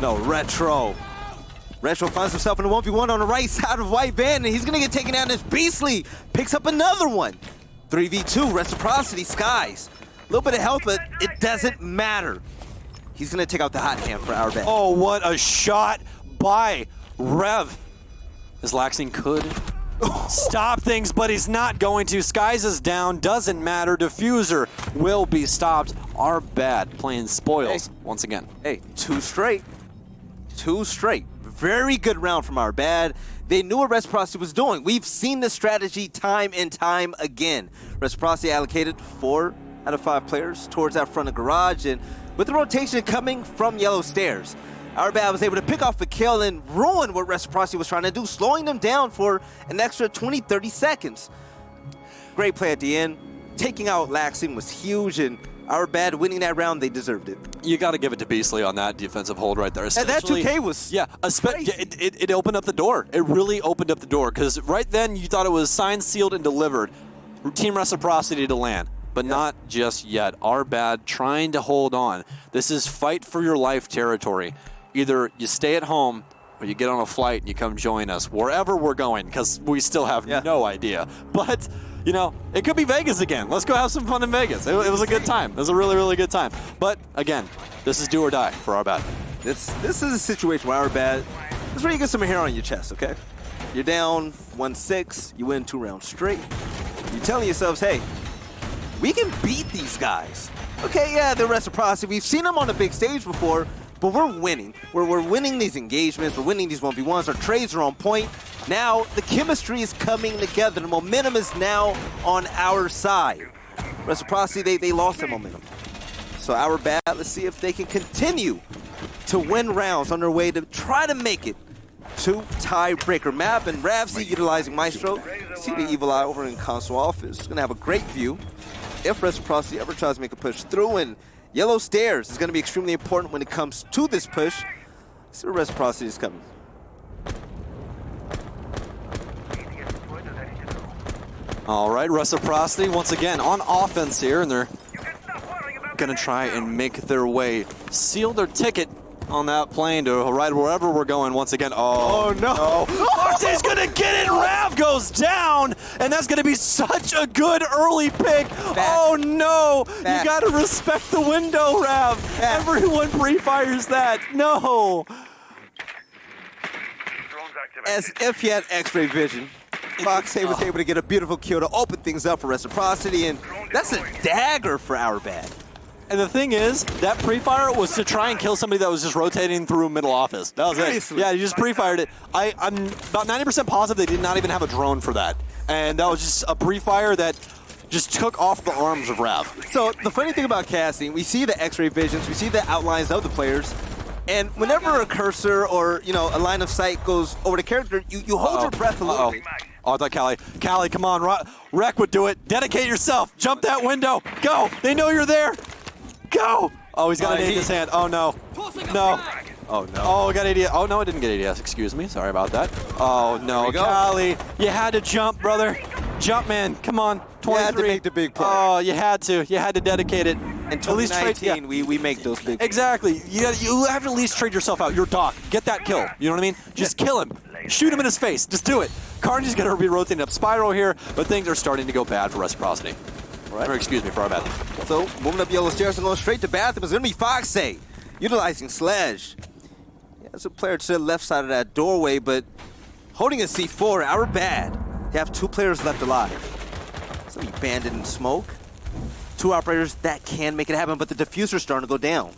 No, Retro. Retro finds himself in a 1v1 on the right side of White Van, and he's going to get taken down as Beasley picks up another one. 3v2, Reciprocity, Skies. A little bit of health, but it doesn't matter. He's going to take out the hot hand for our bet. Oh, what a shot by Rev. As Laxing could stop things, but he's not going to. Skies is down, doesn't matter. Diffuser will be stopped. Our bad playing spoils once again. Hey, 2 straight. 2 straight. Very good round from our bad. They knew what Reciprocity was doing. We've seen this strategy time and time again. Reciprocity allocated 4 out of 5 players towards that front of garage, and with the rotation coming from yellow stairs, our bad was able to pick off the kill and ruin what Reciprocity was trying to do, slowing them down for an extra 20-30 seconds. Great play at the end. Taking out Laxing was huge, and our bad winning that round, they deserved it. You got to give it to Beasley on that defensive hold right there. And that 2K was it opened up the door. It really opened up the door, because right then you thought it was signed, sealed, and delivered. Team Reciprocity to land, but not just yet. Our bad trying to hold on. This is fight for your life territory. Either you stay at home or you get on a flight and you come join us wherever we're going, because we still have no idea. But you know, it could be Vegas again. Let's go have some fun in Vegas. It was a good time. It was a really, really good time. But again, this is do or die for our bad. This is a situation where our bad, this is where you get some hair on your chest, okay? You're down 1-6, you win 2 rounds straight. You're telling yourselves, hey, we can beat these guys. Okay, yeah, they're Reciprocity. We've seen them on the big stage before, but we're winning. We're winning these engagements. We're winning these 1v1s. Our trades are on point. Now, the chemistry is coming together. The momentum is now on our side. Reciprocity, they lost their momentum. So our bad, let's see if they can continue to win rounds on their way to try to make it to tiebreaker map. And Ravsey utilizing Maestro. See the evil eye over in console office. Going to have a great view if Reciprocity ever tries to make a push through. And yellow stairs is going to be extremely important when it comes to this push. Let's see where Reciprocity is coming. All right, Reciprocity once again on offense here, and they're going to try and make their way, seal their ticket on that plane to ride wherever we're going once again. Oh no. Foxay's going to get it. Rav goes down, and that's going to be such a good early pick. Oh no. You got to respect the window, Rav. Everyone pre-fires that. No. As if he had X-ray vision, Foxay was able to get a beautiful kill to open things up for Reciprocity, and that's a dagger for our bad. And the thing is, that pre-fire was to try and kill somebody that was just rotating through middle office. That was it. Yeah, you just pre-fired it. I'm about 90% positive they did not even have a drone for that. And that was just a pre-fire that just took off the arms of Rav. So the funny thing about casting, we see the X-ray visions, we see the outlines of the players, and whenever a cursor or, you know, a line of sight goes over the character, you hold your breath a little bit. Oh, I thought Cali, come on, Rec would do it. Dedicate yourself. Jump that window. Go. They know you're there. Go. Oh, he's got an AD in his hand. Oh, no. No. Oh, no. Oh, got ADS. Oh, no, I didn't get ADS. Excuse me. Sorry about that. Oh, no. Cali, you had to jump, brother. Jump, man. Come on. 23. You had to make the big play. Oh, you had to. You had to dedicate it. In 2019, we make those big plays. Exactly. You have to at least trade yourself out. You're Doc. Get that kill. You know what I mean? Just kill him. Shoot him in his face. Just do it. Carney's going to be rotating up Spiral here, but things are starting to go bad for Reciprocity. Right. Or excuse me, for our bad. So, moving up yellow stairs and going straight to bathroom is going to be Foxay, utilizing Sledge. Yeah, there's a player to the left side of that doorway, but holding a C4, our bad. They have 2 players left alive. It's going to be banded in smoke. 2 operators that can make it happen, but the diffuser's starting to go down.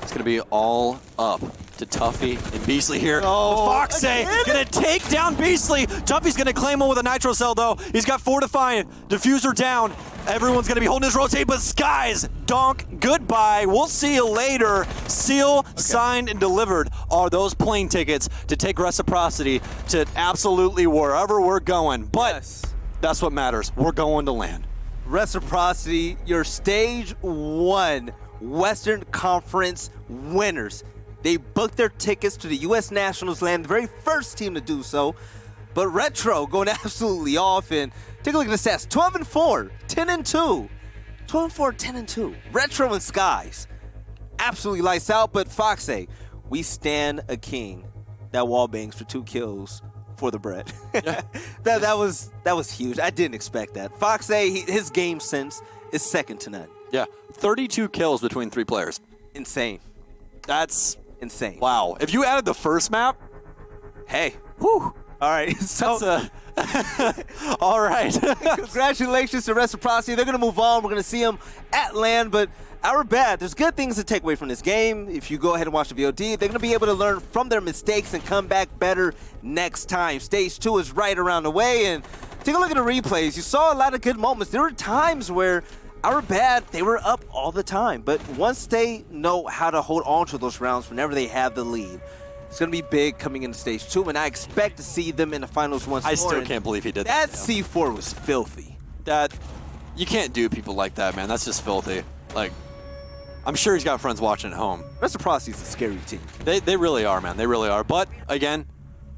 It's going to be all up to Tuffy and Beasley here. Oh, Foxay going to take down Beasley. Tuffy's going to claim him with a nitro cell, though. He's got Fortifying. Diffuser down. Everyone's going to be holding his rotate, but Skies, donk, goodbye. We'll see you later. Seal, signed, and delivered are those plane tickets to take Reciprocity to absolutely wherever we're going. But That's what matters. We're going to land. Reciprocity, your stage 1 Western Conference winners. They booked their tickets to the U.S. Nationals land, the very first team to do so. But Retro going absolutely off, and take a look at the stats. 12-4, 10-2. 12-4, 10-2. Retro and Skies. Absolutely lights out, but Foxe, we stand a king. That wall bangs for 2 kills for the bread. that was huge. I didn't expect that. Foxe, his game sense is second to none. Yeah, 32 kills between 3 players. Insane. That's insane. Wow. If you added the first map, hey. Whew. All right. So, all right. Congratulations to Reciprocity. They're going to move on. We're going to see them at land, but our bad. There's good things to take away from this game. If you go ahead and watch the VOD, they're going to be able to learn from their mistakes and come back better next time. Stage 2 is right around the way, and take a look at the replays. You saw a lot of good moments. There were times where our bad, they were up all the time, but once they know how to hold on to those rounds whenever they have the lead, it's going to be big coming into stage 2, and I expect to see them in the finals once more. I still can't believe he did that. That C4 was filthy. You can't do people like that, man. That's just filthy. Like, I'm sure he's got friends watching at home. Reciprocity is a scary team. They really are, man. They really are. But, again,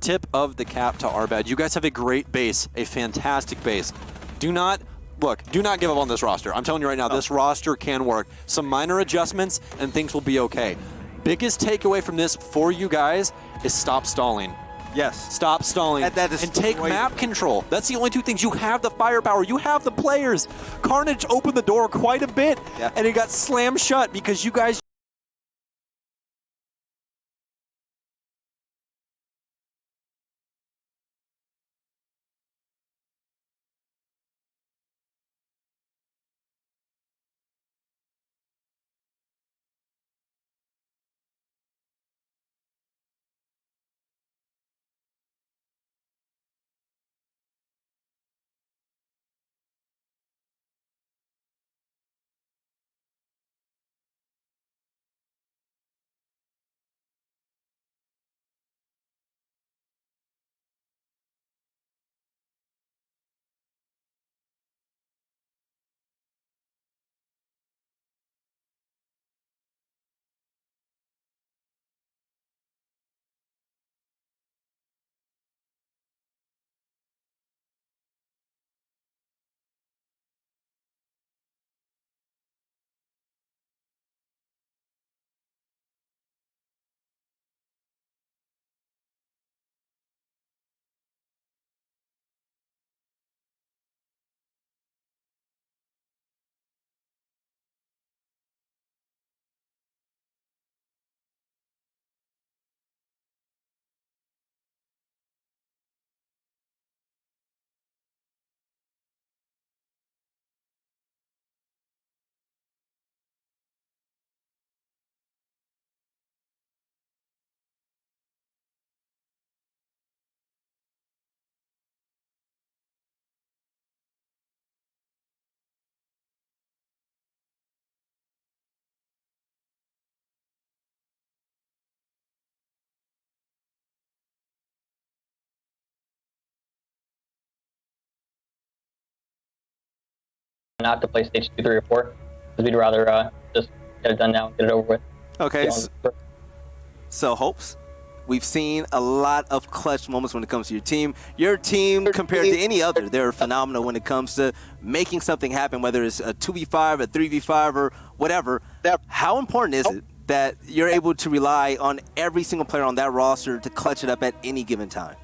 tip of the cap to Arbad. You guys have a great base, a fantastic base. Do not give up on this roster. I'm telling you right now, this roster can work. Some minor adjustments, and things will be okay. Biggest takeaway from this for you guys is stop stalling. Yes. Stop stalling that is and take map control. That's the only 2 things. You have the firepower. You have the players. Carnage opened the door quite a bit, and it got slammed shut because you guys not to play stage 2, 3, or 4, because we'd rather just get it done now and get it over with. Okay, so Hopes, we've seen a lot of clutch moments when it comes to your team. Your team, compared to any other, they're phenomenal when it comes to making something happen, whether it's a 2v5, a 3v5, or whatever. How important is it that you're able to rely on every single player on that roster to clutch it up at any given time?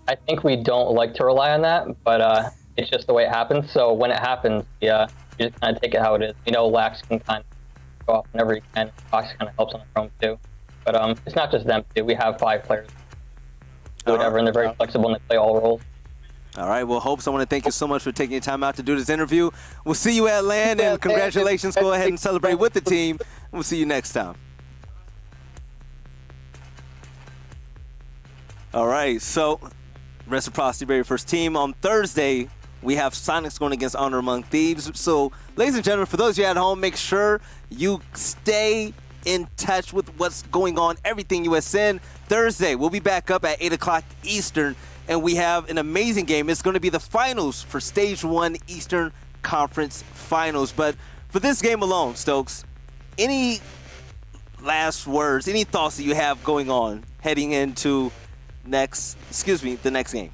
I think we don't like to rely on that, but it's just the way it happens. So when it happens, you just kind of take it how it is. You know, Lax can kind of go off whenever he can. Fox kind of helps on the chrome too. But it's not just them too. We have 5 players. Do whatever, and they're very flexible and they play all roles. All right, well, Hopes, I want to thank you so much for taking your time out to do this interview. We'll see you at LAN, and congratulations. Go ahead and celebrate with the team. We'll see you next time. All right, so Reciprocity, very first team. On Thursday, we have Sonics going against Honor Among Thieves. So, ladies and gentlemen, for those of you at home, make sure you stay in touch with what's going on, everything USN. Thursday, we'll be back up at 8 o'clock Eastern. and we have an amazing game. It's going to be the finals for Stage 1 Eastern Conference Finals. But for this game alone, Stokes, any last words, any thoughts that you have going on heading into the next game?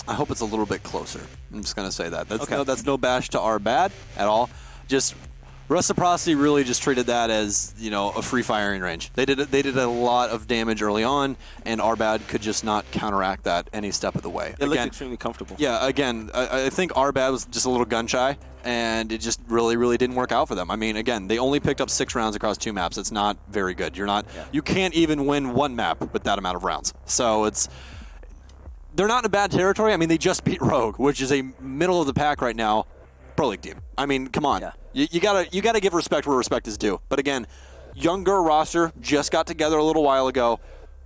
I hope it's a little bit closer. I'm just going to say that. That's, Okay. that's no bash to our bad at all. Just Reciprocity really just treated that as, you know, a free firing range. They did a lot of damage early on, and our bad could just not counteract that any step of the way. It looked extremely comfortable. Yeah, again, I think our bad was just a little gun shy, and it just really didn't work out for them. I mean, again, they only picked up 6 rounds across 2 maps. It's not very good. You can't even win 1 map with that amount of rounds. So they're not in a bad territory. I mean, they just beat Rogue, which is a middle of the pack right now Pro League team. I mean, come on. Yeah. You gotta give respect where respect is due. But again, younger roster, just got together a little while ago.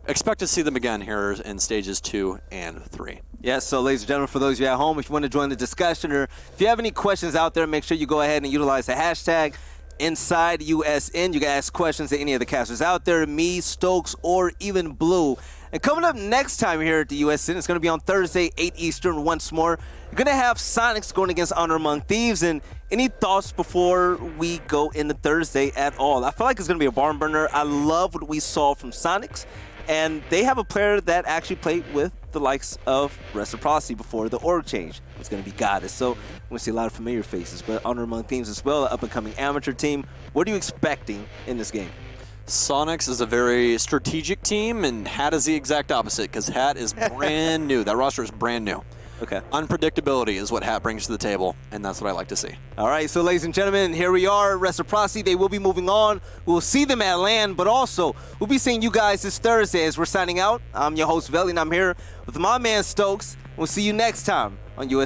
Expect to see them again here in stages 2 and 3. Yes, so ladies and gentlemen, for those of you at home, if you want to join the discussion or if you have any questions out there, make sure you go ahead and utilize the hashtag InsideUSN. You can ask questions to any of the casters out there, me, Stokes, or even Blue. And coming up next time here at the USN, it's going to be on Thursday, 8 Eastern once more. You're going to have Sonics going against Honor Among Thieves. And any thoughts before we go into Thursday at all? I feel like it's going to be a barn burner. I love what we saw from Sonics. And they have a player that actually played with the likes of Reciprocity before the org change. It's going to be Goddess. So we're going to see a lot of familiar faces. But Honor Among Thieves as well, an up-and-coming amateur team. What are you expecting in this game? Sonics is a very strategic team, and Hat is the exact opposite, because Hat is brand new. That roster is brand new. Okay. Unpredictability is what Hat brings to the table, and that's what I like to see. All right, so ladies and gentlemen, here we are, Reciprocity. They will be moving on. We'll see them at LAN, but also we'll be seeing you guys this Thursday as we're signing out. I'm your host, Veli, and I'm here with my man, Stokes. We'll see you next time on US.